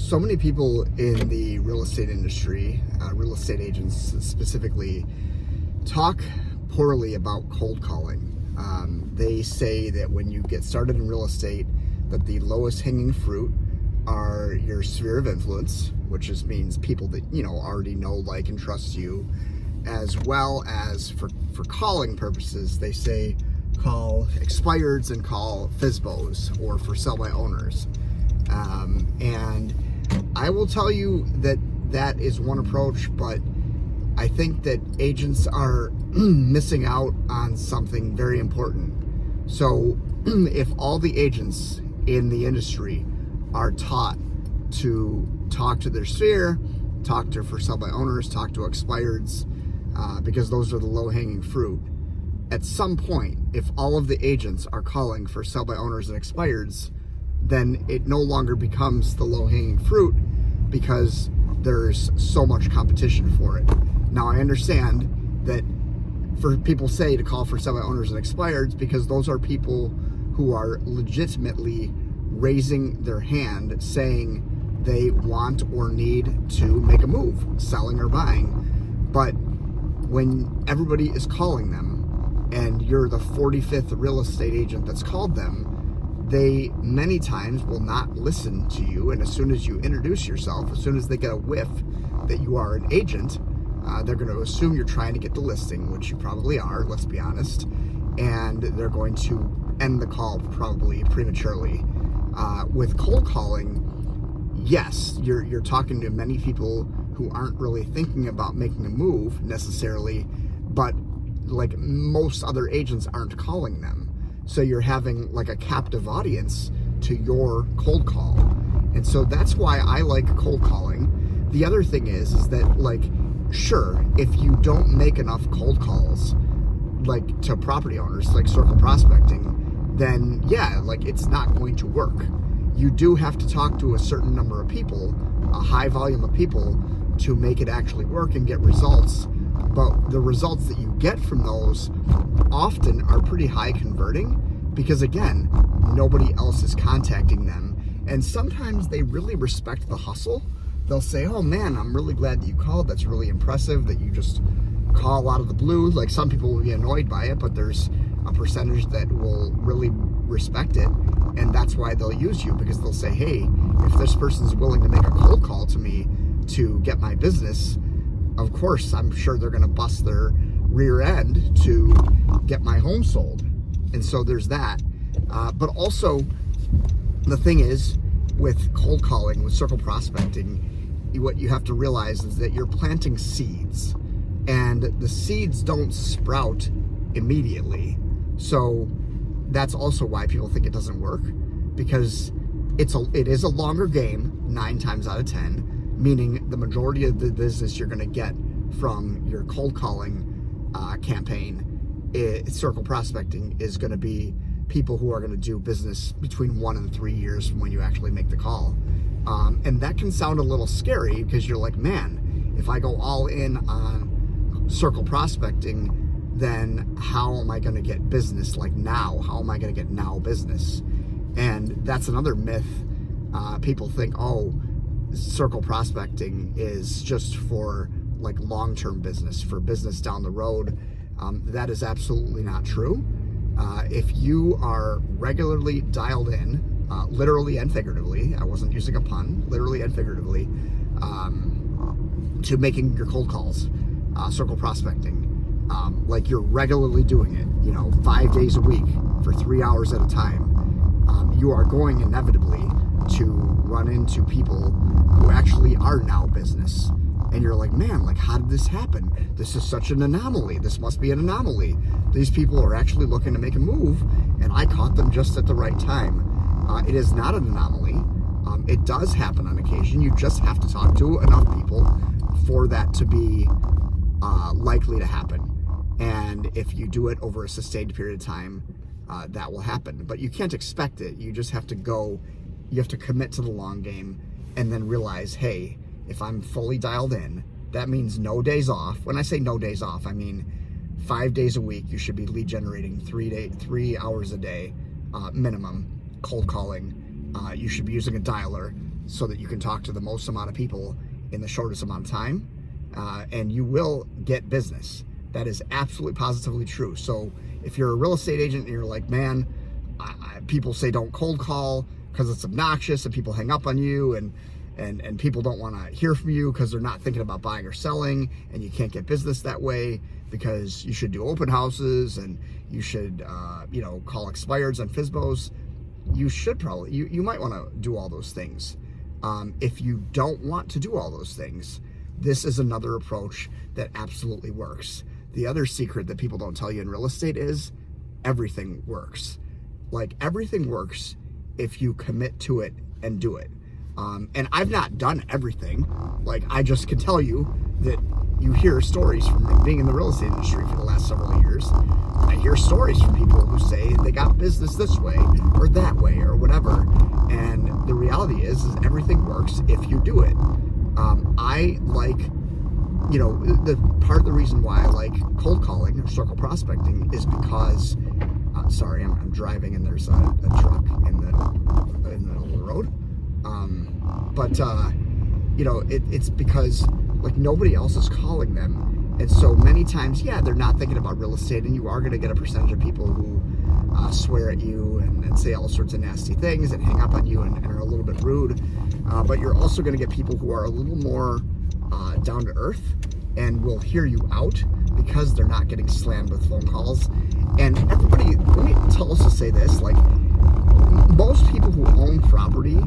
So many people in the real estate industry, real estate agents specifically, talk poorly about cold calling. They say that when you get started in real estate, that the lowest hanging fruit are your sphere of influence, which just means people that already know, like, and trust you, as well as for calling purposes, they say call expireds and call FSBOs, or for sell by owners. And I will tell you that is one approach, but I think that agents are missing out on something very important. So if all the agents in the industry are taught to talk to their sphere, talk to for sell by owners, talk to expireds, because those are the low-hanging fruit, at some point, if all of the agents are calling for sell by owners and expireds, then it no longer becomes the low-hanging fruit because there's so much competition for it. Now, I understand that people say to call for sell by owners and expireds because those are people who are legitimately raising their hand saying they want or need to make a move, selling or buying. But when everybody is calling them and you're the 45th real estate agent that's called them, they many times will not listen to you. And as soon as you introduce yourself, as soon as they get a whiff that you are an agent, they're going to assume you're trying to get the listing, which you probably are, let's be honest, and they're going to end the call probably prematurely. With cold calling, yes, you're talking to many people who aren't really thinking about making a move necessarily, but like most other agents aren't calling them. So you're having like a captive audience to your cold call. And so that's why I like cold calling. The other thing is that, like, sure, if you don't make enough cold calls, like to property owners, like circle prospecting, then yeah, like it's not going to work. You do have to talk to a certain number of people, a high volume of people, to make it actually work and get results. But the results that you get from those often are pretty high converting because, again, nobody else is contacting them. And sometimes they really respect the hustle. They'll say, oh man, I'm really glad that you called. That's really impressive that you just call out of the blue. Like, some people will be annoyed by it, but there's a percentage that will really respect it. And that's why they'll use you, because they'll say, hey, if this person's willing to make a cold call to me to get my business, of course, I'm sure they're going to bust their rear end to get my home sold. And so there's that. But also, the thing is, with cold calling, with circle prospecting, what you have to realize is that you're planting seeds. And the seeds don't sprout immediately. So that's also why people think it doesn't work, because it is a longer game, 9 times out of 10. Meaning the majority of the business you're going to get from your cold calling campaign, circle prospecting, is going to be people who are going to do business between 1 and 3 years from when you actually make the call. And that can sound a little scary because you're like, man, if I go all in on circle prospecting, then how am I going to get business like now? How am I going to get now business? And that's another myth. People think, oh, circle prospecting is just for like long-term business, for business down the road. That is absolutely not true. If you are regularly dialed in, literally and figuratively, I wasn't using a pun, literally and figuratively, to making your cold calls, circle prospecting, like you're regularly doing it, 5 days a week for 3 hours at a time, you are going inevitably to run into people who actually are now business. And you're like, man, like, how did this happen? This is such an anomaly. This must be an anomaly. These people are actually looking to make a move, and I caught them just at the right time. It is not an anomaly. It does happen on occasion. You just have to talk to enough people for that to be likely to happen. And if you do it over a sustained period of time, that will happen. But you can't expect it. You just have to go. You have to commit to the long game and then realize, hey, if I'm fully dialed in, that means no days off. When I say no days off, I mean 5 days a week. You should be lead generating 3 hours a day minimum, cold calling. You should be using a dialer. so that you can talk to the most amount of people in the shortest amount of time, and you will get business. That is absolutely positively true. So if you're a real estate agent and you're like, man, people say don't cold call because it's obnoxious and people hang up on you, and people don't want to hear from you because they're not thinking about buying or selling, and you can't get business that way because you should do open houses and you should call expireds on FSBOs. You should probably, you might want to do all those things. If you don't want to do all those things, this is another approach that absolutely works. The other secret that people don't tell you in real estate is everything works. Like, everything works if you commit to it and do it. And I've not done everything. Like, I just can tell you that you hear stories from being in the real estate industry for the last several years. I hear stories from people who say they got business this way or that way or whatever. And the reality is everything works if you do it. I like, the part of the reason why I like cold calling or circle prospecting is because, sorry, I'm driving and there's a truck in the middle of the road. It's because, like, nobody else is calling them. And so many times, they're not thinking about real estate, and you are going to get a percentage of people who swear at you and say all sorts of nasty things and hang up on you and are a little bit rude. But you're also going to get people who are a little more down to earth and will hear you out because they're not getting slammed with phone calls. And everybody, let me also say this, like, most people who own property,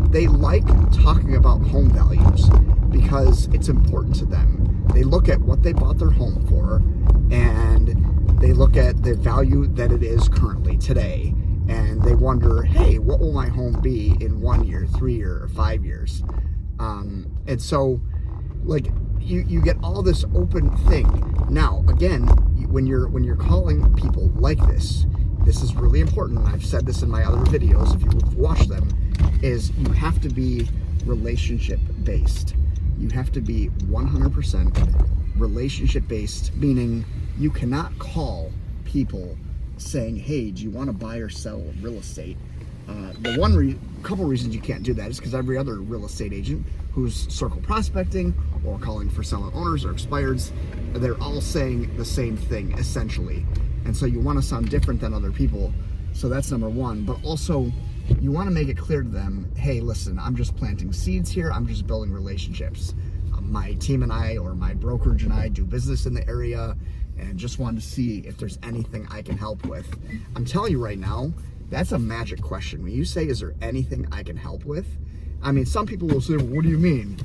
they like talking about home values because it's important to them. They look at what they bought their home for, and they look at the value that it is currently today, and they wonder, hey, what will my home be in 1 year, 3 years, or 5 years? And so, like, you get all this open thing. Now, again, when you're calling people like this is really important, and I've said this in my other videos, if you've watched them, is you have to be relationship based. You have to be 100% relationship based, meaning you cannot call people saying, hey, do you want to buy or sell real estate? Couple reasons you can't do that is because every other real estate agent who's circle prospecting or calling for selling owners or expireds, they're all saying the same thing essentially. And so you want to sound different than other people. So that's number one. But also, you want to make it clear to them, hey, listen, I'm just planting seeds here. I'm just building relationships. My team and I, or my brokerage and I, do business in the area, and just wanted to see if there's anything I can help with. I'm telling you right now, that's a magic question. When you say, is there anything I can help with? I mean, some people will say, well, what do you mean?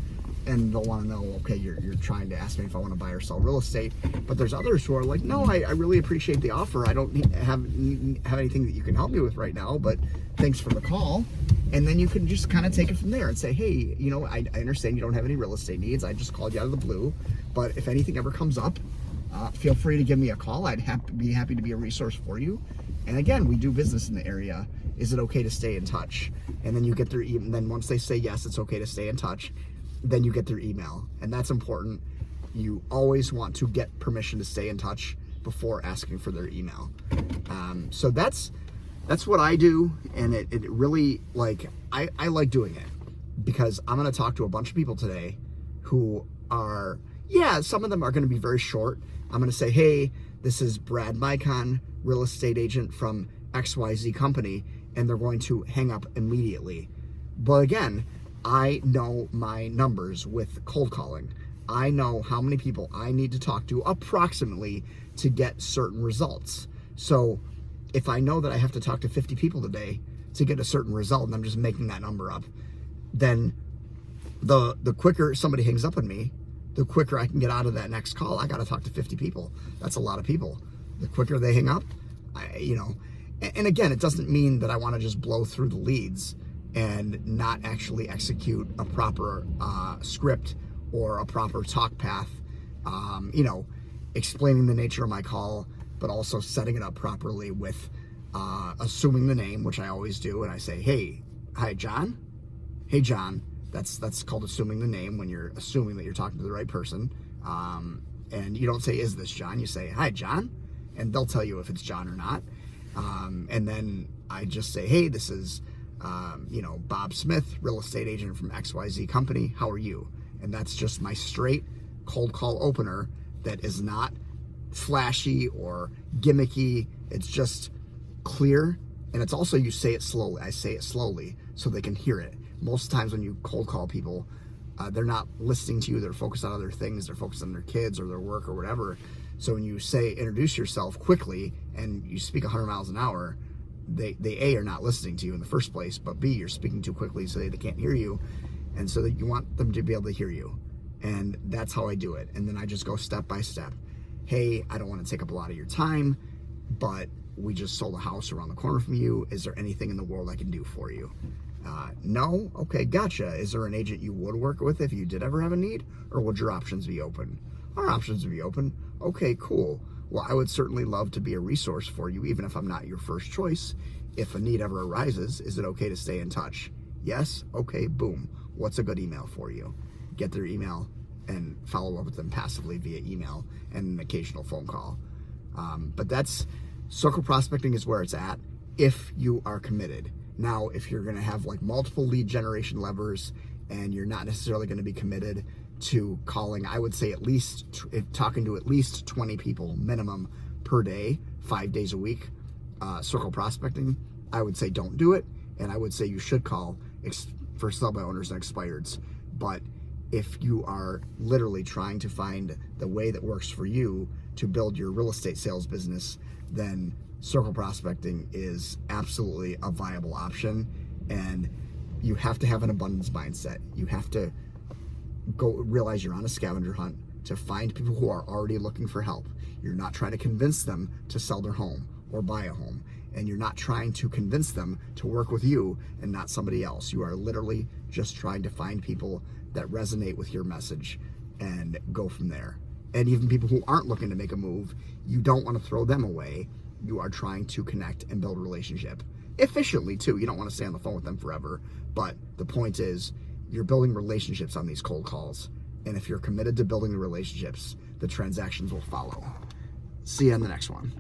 And they'll want to know, okay, you're trying to ask me if I want to buy or sell real estate. But there's others who are like, no, I really appreciate the offer. I don't have anything that you can help me with right now, but thanks for the call. And then you can just kind of take it from there and say, hey, I understand you don't have any real estate needs. I just called you out of the blue. But if anything ever comes up, feel free to give me a call. I'd be happy to be a resource for you. And again, we do business in the area. Is it okay to stay in touch? And then you get their email. Then once they say yes, it's okay to stay in touch, then you get their email. And that's important. You always want to get permission to stay in touch before asking for their email. So that's what I do. And it really, like, I like doing it because I'm going to talk to a bunch of people today who are, some of them are going to be very short. I'm going to say, hey, this is Brad Micon, real estate agent from XYZ company, and they're going to hang up immediately. But again, I know my numbers with cold calling. I know how many people I need to talk to approximately to get certain results. So if I know that I have to talk to 50 people today to get a certain result, and I'm just making that number up, then the quicker somebody hangs up on me, the quicker I can get out of that next call. I got to talk to 50 people. That's a lot of people. The quicker they hang up, and again, it doesn't mean that I want to just blow through the leads and not actually execute a proper script or a proper talk path, explaining the nature of my call, but also setting it up properly with assuming the name, which I always do. And I say, hey, hi, John. Hey, John. That's called assuming the name, when you're assuming that you're talking to the right person. And you don't say, is this John? You say, hi, John. And they'll tell you if it's John or not. And then I just say, hey, this is Bob Smith, real estate agent from XYZ company. How are you? And that's just my straight cold call opener that is not flashy or gimmicky. It's just clear. And it's also, you say it slowly. I say it slowly so they can hear it. Most times when you cold call people, they're not listening to you. They're focused on other things. They're focused on their kids or their work or whatever. So when you say, introduce yourself quickly and you speak 100 miles an hour, they A, are not listening to you in the first place, but B, you're speaking too quickly so they can't hear you. And so that you want them to be able to hear you. And that's how I do it. And then I just go step by step. Hey, I don't want to take up a lot of your time, but we just sold a house around the corner from you. Is there anything in the world I can do for you? No? Okay, gotcha. Is there an agent you would work with if you did ever have a need? Or would your options be open? Our options would be open. Okay, cool. Well, I would certainly love to be a resource for you, even if I'm not your first choice. If a need ever arises, is it okay to stay in touch? Yes? Okay, boom. What's a good email for you? Get their email and follow up with them passively via email and an occasional phone call. But that's, circle prospecting is where it's at if you are committed. Now, if you're going to have like multiple lead generation levers and you're not necessarily going to be committed to calling, I would say at least talking to at least 20 people minimum per day, 5 days a week, circle prospecting, I would say don't do it. And I would say you should call for sell-by owners and expireds. But if you are literally trying to find the way that works for you to build your real estate sales business, then circle prospecting is absolutely a viable option. And you have to have an abundance mindset. You have to go realize you're on a scavenger hunt to find people who are already looking for help. You're not trying to convince them to sell their home or buy a home. And you're not trying to convince them to work with you and not somebody else. You are literally just trying to find people that resonate with your message and go from there. And even people who aren't looking to make a move, you don't want to throw them away. You are trying to connect and build a relationship efficiently too. You don't want to stay on the phone with them forever. But the point is, you're building relationships on these cold calls. And if you're committed to building the relationships, the transactions will follow. See you on the next one.